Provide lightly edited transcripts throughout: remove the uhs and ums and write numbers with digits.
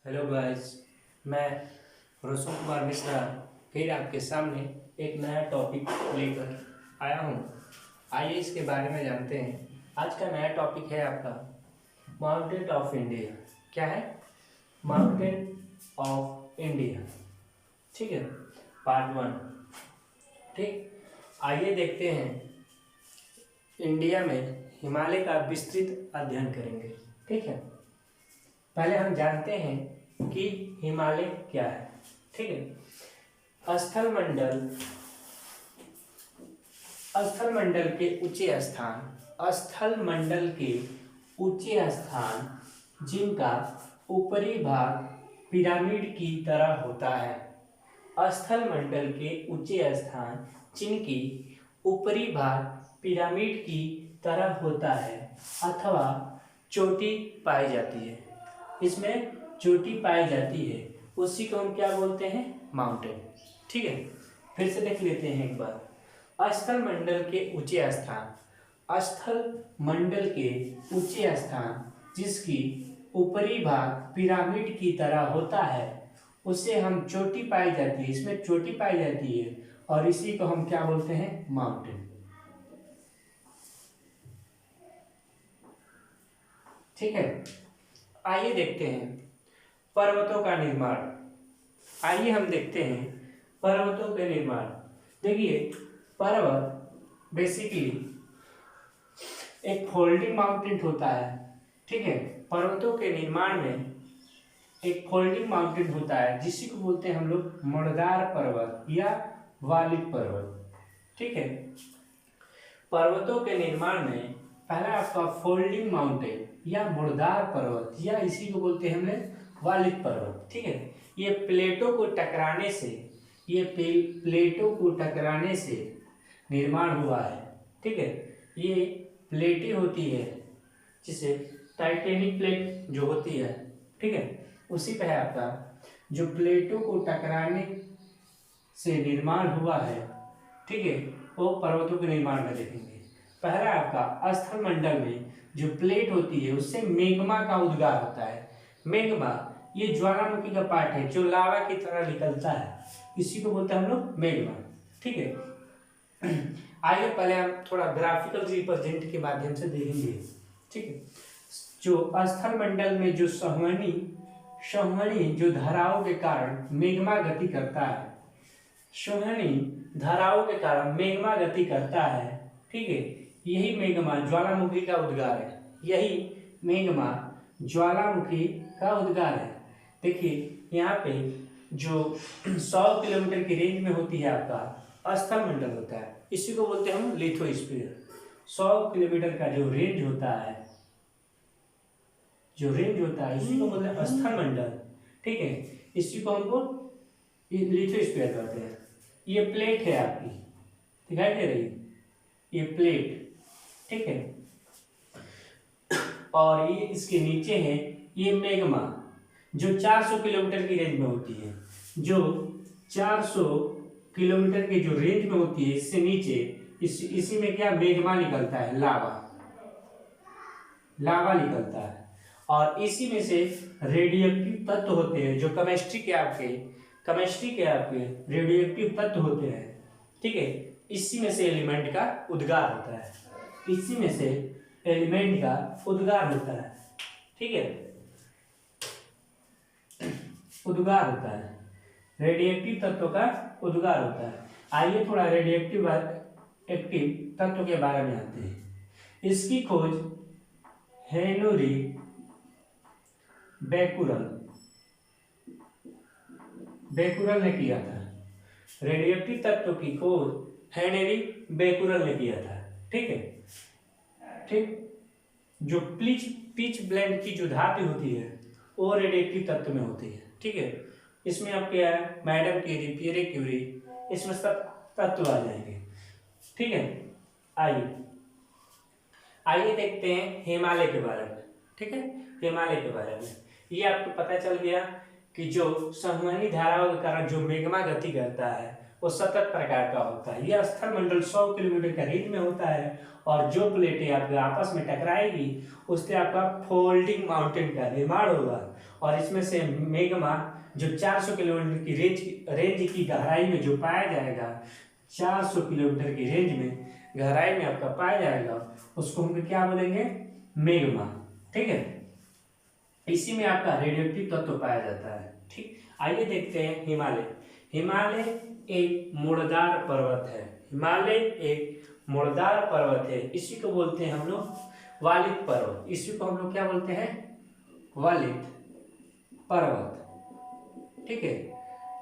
Hello guys, मैं रोशन कुमार मिश्रा फिर आपके सामने एक नया टॉपिक लेकर आया हूँ। आइए इसके बारे में जानते हैं। आज का नया टॉपिक है आपका माउंटेन ऑफ इंडिया। क्या है? Mountain of India. ठीक है, पार्ट 1। ठीक, आइए देखते हैं। इंडिया में हिमालय का विस्तृत अध्ययन करेंगे। ठीक है, पहले हम जानते हैं कि हिमालय क्या है। ठीक है, स्थल मंडल के ऊंचे स्थान, जिनका ऊपरी भाग पिरामिड की तरह होता है। स्थल मंडल के ऊंचे स्थान जिनकी ऊपरी भाग पिरामिड की तरह होता है अथवा चोटी पाई जाती है। इसमें चोटी पाई जाती है, उसी को हम क्या बोलते हैं? माउंटेन। ठीक है, फिर से देख लेते हैं एक बार। स्थल मंडल के ऊंचे स्थान जिसकी ऊपरी भाग पिरामिड की तरह होता है उसे हम चोटी पाई जाती है, इसमें चोटी पाई जाती है और इसी को हम क्या बोलते हैं? माउंटेन। ठीक है, आइए देखते हैं पर्वतों का निर्माण। आइए हम देखते हैं पर्वतों के निर्माण। देखिए, पर्वत बेसिकली एक फोल्डिंग माउंटेन होता है। ठीक है, पर्वतों के निर्माण में एक फोल्डिंग माउंटेन होता है जिसी को बोलते हैं हम लोग मुड़दार पर्वत या वालिक पर्वत। ठीक है, पर्वतों के निर्माण में पहला आपका फोल्डिंग माउंटेन या मुड़दार पर्वत या इसी को बोलते हैं हमने वालिक पर्वत। ठीक है, ये प्लेटों को टकराने से निर्माण हुआ है। ठीक है, ये प्लेटें होती है जिसे टाइटेनिक प्लेट जो होती है। ठीक है, उसी पे है आपका जो प्लेटों को टकराने से निर्माण हुआ है। ठीक है, वो पर्वतों के निर्माण में देखेंगे। पहला आपका स्थल मंडल में जो प्लेट होती है उससे मेग्मा का उद्गार होता है। मेग्मा ये ज्वालामुखी का पार्ट है जो लावा की तरह निकलता है, इसी को बोलते हैं हम लोग मेग्मा। ठीक है, आइए पहले हम थोड़ा ग्राफिकल रिप्रेजेंट के माध्यम से देखेंगे। ठीक है, जो स्थल मंडल में जो संवहनी जो धाराओं के कारण मेग्मा गति करता है, ठीक है, यही मेग्मा ज्वालामुखी का उद्गार है। देखिए यहाँ पे जो 100 किलोमीटर की रेंज में होती है आपका स्थल मंडल होता है, इसी को बोलते हैं हम लिथोस्फीयर। 100 किलोमीटर का जो रेंज होता है इसी को बोलते हैं स्थल मंडल। ठीक है, इसी को हमको लिथोस्फीयर कहते हैं। ये प्लेट है आपकी, दिखाई दे रही है, ये प्लेट। ठीक है, और ये इसके नीचे है ये मेग्मा जो 400 किलोमीटर की रेंज में होती है। जो 400 किलोमीटर के जो रेंज में होती है, इससे नीचे इसी में क्या मेग्मा निकलता है, लावा निकलता है। और इसी में से रेडियोएक्टिव तत्व होते हैं जो केमिस्ट्री के आपके रेडियोएक्टिव तत्व होते हैं। ठीक है, इसी में से एलिमेंट का उद्गार होता है। ठीक है, उद्गार होता है, रेडियोएक्टिव तत्व का उद्गार होता है। आइए थोड़ा रेडियोएक्टिव एक्टिव तत्व के बारे में आते हैं। इसकी खोज हेनरी बेकुरल ने किया था। रेडियोएक्टिव तत्व की खोज हेनरी बेकुरल ने किया था। ठीक है, ठीक, जो पिच ब्लेंड की जो धातु होती है वो रेडियोएक्टिव तत्व में होती है। ठीक है, इसमें आप क्या है, मैडम क्यूरी, पियरे क्यूरी, इसमें सब तत्व आ जाएंगे। ठीक है, आइए देखते हैं हिमालय के बारे में। ठीक है, हिमालय के बारे में ये आपको पता चल गया कि जो संवहनी धाराओं के कारण जो मेग्मा गति करता है वो सतत प्रकार का होता है। यह स्थल मंडल 100 किलोमीटर का रेंज में होता है और जो प्लेटें आपके आपस में टकराएगी उससे आपका फोल्डिंग माउंटेन का निर्माण होगा और इसमें से मैग्मा जो 400 किलोमीटर की रेंज की गहराई में जो पाया जाएगा, 400 किलोमीटर की रेंज में गहराई में आपका पाया जाएगा, उसको हम क्या बोलेंगे, मैग्मा। ठीक है, इसी में आपका रेडियोएक्टिव तत्व पाया जाता है। ठीक, आइए देखते हैं हिमालय। हिमालय एक मुड़दार पर्वत है। हिमालय एक मुड़दार पर्वत है। इसी को बोलते हैं हम लोग वालित पर्वत। इसी को हम लोग क्या बोलते हैं, वालित पर्वत। ठीक है,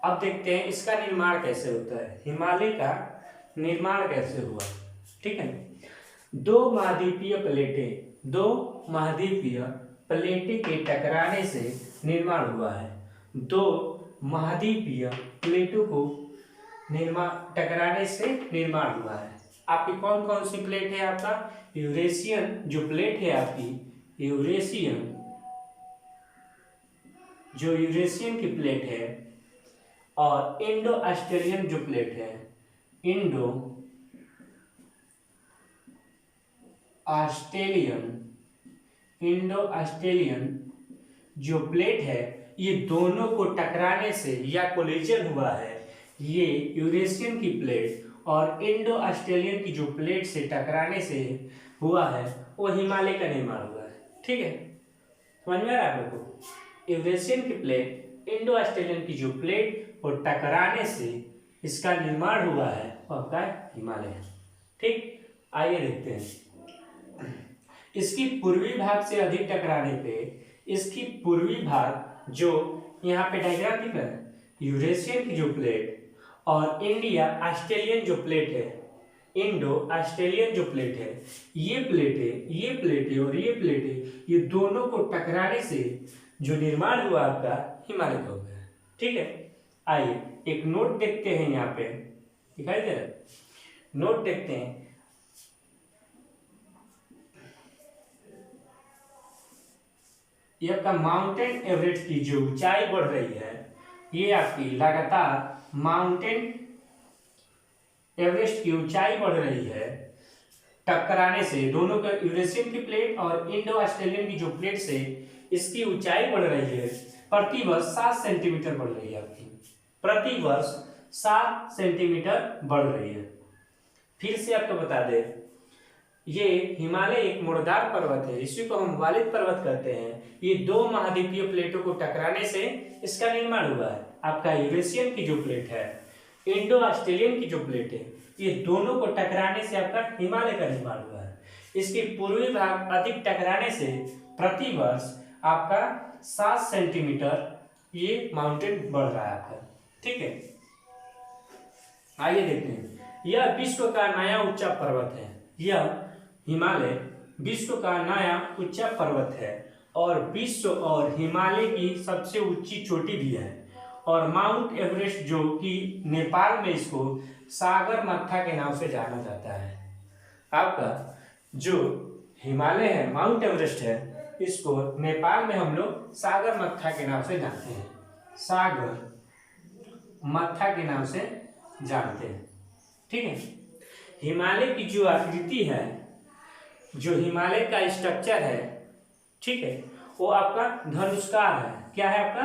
अब देखते हैं इसका निर्माण कैसे होता है, हिमालय का निर्माण कैसे हुआ। ठीक है, दो महाद्वीपीय प्लेटें के टकराने से निर्माण हुआ है। दो महाद्वीपीय प्लेटों को टकराने से निर्माण हुआ है। आपकी कौन कौन सी प्लेट है, आपका यूरेशियन जो प्लेट है, आपकी यूरेशियन की प्लेट है और इंडो ऑस्ट्रेलियन जो प्लेट है, इंडो ऑस्ट्रेलियन जो प्लेट है, ये दोनों को टकराने से या कोलिजन हुआ है। ये यूरेशियन की प्लेट और इंडो ऑस्ट्रेलियन की जो प्लेट से टकराने से हुआ है, वो हिमालय का निर्माण हुआ है। ठीक है, समझ में आ रहा है आप लोग को। यूरेशियन की प्लेट इंडो ऑस्ट्रेलियन की जो प्लेट और टकराने से इसका निर्माण हुआ है, वो आपका हिमालय है। ठीक, आइए देखते हैं। इसकी पूर्वी भाग से अधिक टकराने पे इसकी पूर्वी भाग जो यहाँ पे डायग्राम दिख रहा है, यूरेशियन की जो प्लेट और इंडिया ऑस्ट्रेलियन जो प्लेट है, इंडो ऑस्ट्रेलियन जो प्लेट है, ये प्लेटें और ये प्लेटें, ये दोनों को टकराने से जो निर्माण हुआ आपका हिमालय का हो गया। ठीक है, आइए एक नोट देखते हैं, यहाँ पे दिखाई दे रहा है, नोट देखते हैं। ये आपका माउंटेन एवरेस्ट की जो ऊंचाई बढ़ रही है, ये आपकी लगातार माउंटेन एवरेस्ट की ऊंचाई बढ़ रही है टकराने से, दोनों का यूरेशियन की प्लेट और इंडो ऑस्ट्रेलियन की जो प्लेट से इसकी ऊंचाई बढ़ रही है, प्रतिवर्ष 7 सेंटीमीटर बढ़ रही है आपकी, प्रतिवर्ष 7 सेंटीमीटर बढ़ रही है। फिर से आपको बता दें, ये हिमालय एक मुड़दार पर्वत है, इसी को हम वालिद पर्वत कहते हैं। ये दो महाद्वीपीय प्लेटों को टकराने से इसका निर्माण हुआ है। आपका यूरेशियन की जो प्लेट है, इंडो ऑस्ट्रेलियन की जो प्लेट है, ये दोनों को टकराने से आपका हिमालय का निर्माण हुआ है। इसके पूर्वी भाग अधिक टकराने से प्रतिवर्ष आपका 7 सेंटीमीटर ये माउंटेन बढ़ रहा है आपका। ठीक है, आइए देखते हैं। यह विश्व का नया ऊंचा पर्वत है। यह हिमालय विश्व का नया ऊंचा पर्वत है और विश्व और हिमालय की सबसे ऊंची चोटी भी है। और माउंट एवरेस्ट जो कि नेपाल में इसको सागर मत्था के नाम से जाना जाता है। आपका जो हिमालय है, माउंट एवरेस्ट है, इसको नेपाल में हम लोग सागर मत्था के नाम से जानते हैं, सागर मत्था के नाम से जानते हैं। ठीक है, हिमालय की जो आकृति है, जो हिमालय का स्ट्रक्चर है, ठीक है, वो आपका धनुष्कार है। क्या है आपका?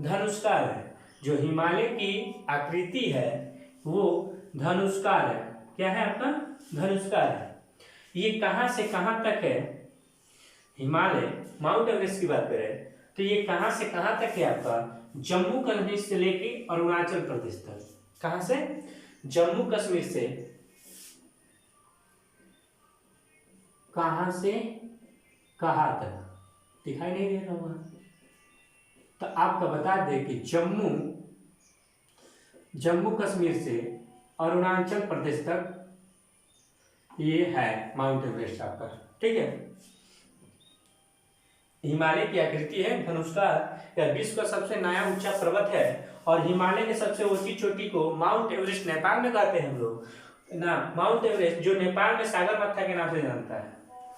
धनुष्कार है। जो हिमालय की आकृति है वो धनुष्कार है। क्या है आपका? धनुष्कार है। ये कहाँ से कहाँ तक है? हिमालय माउंट एवरेस्ट की बात करें तो ये कहाँ से कहाँ तक है आपका? जम्मू कश्मीर से लेके अरुणाचल प्रदेश तक। कहाँ से? जम्मू कश्मीर से कहाँ से कहाँ तक, दिखाई नहीं दे रहा होगा तो आपका बता दें कि जम्मू कश्मीर से अरुणाचल प्रदेश तक ये है माउंट एवरेस्ट आपका। ठीक है, हिमालय की आकृति है धनुष्कार। यह विश्व का सबसे नया ऊंचा पर्वत है और हिमालय के सबसे ऊंची चोटी को माउंट एवरेस्ट नेपाल में कहते हैं हम लोग ना। माउंट एवरेस्ट जो नेपाल में सागर मत्था के नाम से जानता है।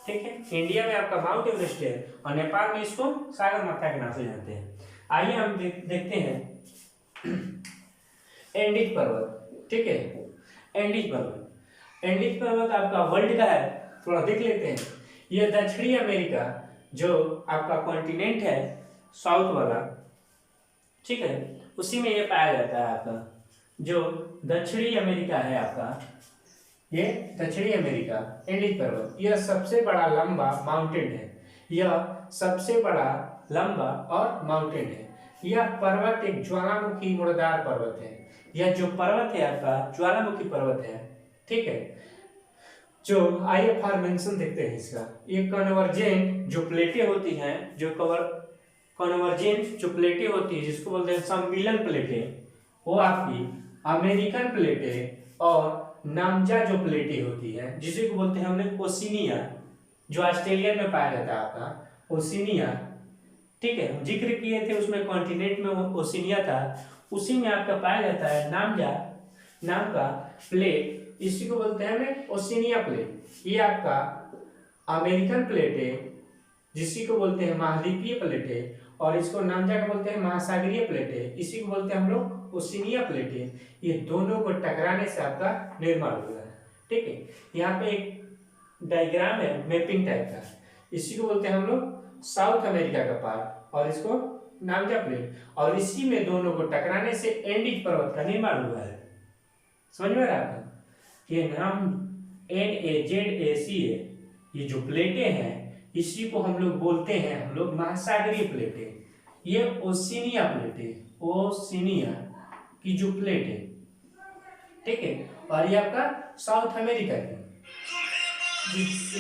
ठीक है, इंडिया में आपका माउंट एवरेस्ट है और नेपाल में इसको सागर मत्था के नाम से जानते हैं। आइए हम देखते हैं एंडीज पर्वत। ठीक है। एंडीज पर्वत, एंडीज पर्वत आपका वर्ल्ड का है, थोड़ा देख लेते हैं। यह दक्षिणी अमेरिका जो आपका कॉन्टिनेंट है साउथ वाला, ठीक है, उसी में ये पाया जाता है आपका। जो दक्षिणी अमेरिका है आपका, ये दक्षिणी अमेरिका एंडीज पर्वत, यह सबसे बड़ा लंबा माउंटेन है। यह सबसे बड़ा लंबा और माउंटेन है। यह पर्वत एक ज्वालामुखी मुड़दार पर्वत है। यह जो पर्वत है आपका ज्वालामुखी पर्वत है, ठीक है। जो आइए फॉर्मेशन देखते हैं इसका। ये कन्वर्जेंट जो प्लेटें होती हैं, जो कन्वर्जेंट जो प्लेटें होती है जिसको बोलते हैं सम्मिलन प्लेटें, वो आपकी अमेरिकन प्लेटें और नामजा जो प्लेटें होती है जिसे को बोलते हैं हमने ओशिनिया, जो ऑस्ट्रेलिया में पाया जाता है आपका ओशिनिया, ठीक है। जिक्र किए थे उसमें कॉन्टिनेंट में वो ओशिनिया था, उसी में आपका पाया जाता है नामजा नाम का प्लेट, इसी को बोलते हैं हमें ओशिनिया प्लेट। ये आपका अमेरिकन प्लेट है जिसी को बोलते हैं महाद्वीपीय प्लेट है, और इसको नामजा का बोलते हैं महासागरीय प्लेट है, इसी को बोलते हैं हम लोग ओशिनिया प्लेट है। ये दोनों को टकराने से आपका निर्माण हुआ है, ठीक है। यहाँ पे एक डायग्राम है मैपिंग टाइप का, इसी को बोलते हैं हम लोग साउथ अमेरिका का पार्ट, और इसको नामजा प्लेट, और इसी में दोनों को टकराने से एंडीज पर्वत का निर्माण हुआ है। समझ में आ रहा है? ये नाम NAZAC है। ये जो प्लेटें हैं इसी को हम लोग बोलते हैं हम लोग महासागरीय प्लेटें। ये ओशिनिया प्लेटें, ओशिनिया की जो प्लेट है, ठीक है। और ये आपका साउथ अमेरिका की,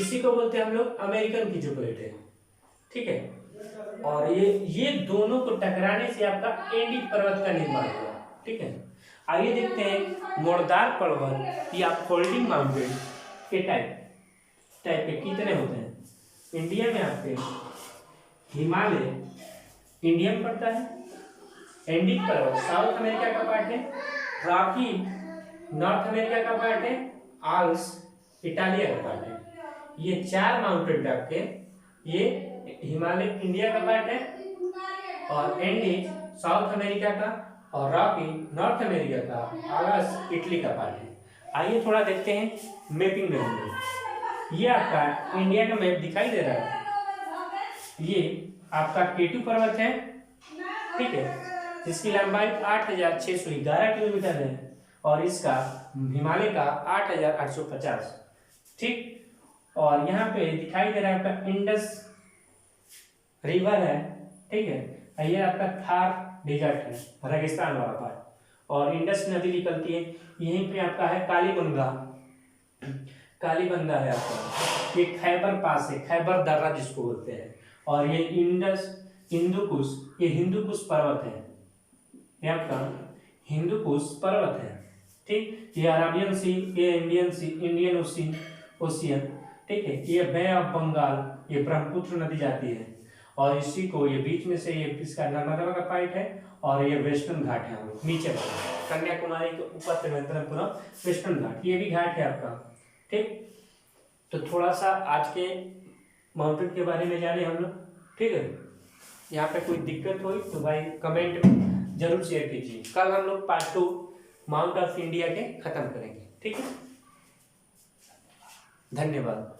इसी को बोलते हैं हम लोग अमेरिकन की जो प्लेट है, ठीक है। और ये दोनों को टकराने से आपका एंडीज पर्वत का निर्माण हुआ, ठीक है। आइए देखते हैं मुड़दार पर्वत या फोल्डिंग माउंटेन के टाइप के कितने होते हैं। इंडिया में आपके हिमालय इंडिया में पड़ता है, एंडीज पर्वत साउथ अमेरिका का पार्ट है, रॉकी नॉर्थ अमेरिका का पार्ट है, आल्प्स इटालिया का पार्ट है। ये चार माउंटेन आपके, ये हिमालय इंडिया का पार्ट है, और एंडीज साउथ अमेरिका का, और रॉकी नॉर्थ अमेरिका का, आल्प्स इटली का पार्ट है। आइए थोड़ा देखते हैं मैपिंग में हम लोग। ये आपका इंडिया का मैप दिखाई दे रहा है। ये आपका K2 पर्वत है, ठीक है, जिसकी लंबाई 8611 किलोमीटर है, और इसका हिमालय का 8850, ठीक। और यहाँ पे दिखाई दे रहा है आपका इंडस रिवर है, ठीक है। ये आपका थार डेजर्ट है, रेगिस्तान वाला पार्ट, और इंडस नदी निकलती है यहीं पे। आपका है कालीबंगा है आपका, ये खैबर पास है, खैबर दर्रा जिसको बोलते हैं। और ये हिंदुकुश, ये हिंदुकुश पर्वत है, ये आपका हिंदुकुश पर्वत है, ठीक। ये अरेबियन सी, ये इंडियन ओशियन, ठीक है। ये बे ऑफ बंगाल, ये ब्रह्मपुत्र नदी जाती है, और इसी को ये बीच में से ये इसका नर्मदा का पाइप है, और ये वेस्टर्न घाट है हम लोग नीचे कन्याकुमारी के ऊपर त्रिवेंद्रपुरम वेस्टर्न घाट, ये भी घाट है आपका, ठीक। तो थोड़ा सा आज के माउंटेन के बारे में जाने हम लोग, ठीक है। यहाँ पे कोई दिक्कत हुई तो भाई कमेंट में जरूर शेयर कीजिए। कल हम लोग पार्ट 2 माउंट ऑफ इंडिया के खत्म करेंगे, ठीक है। धन्यवाद।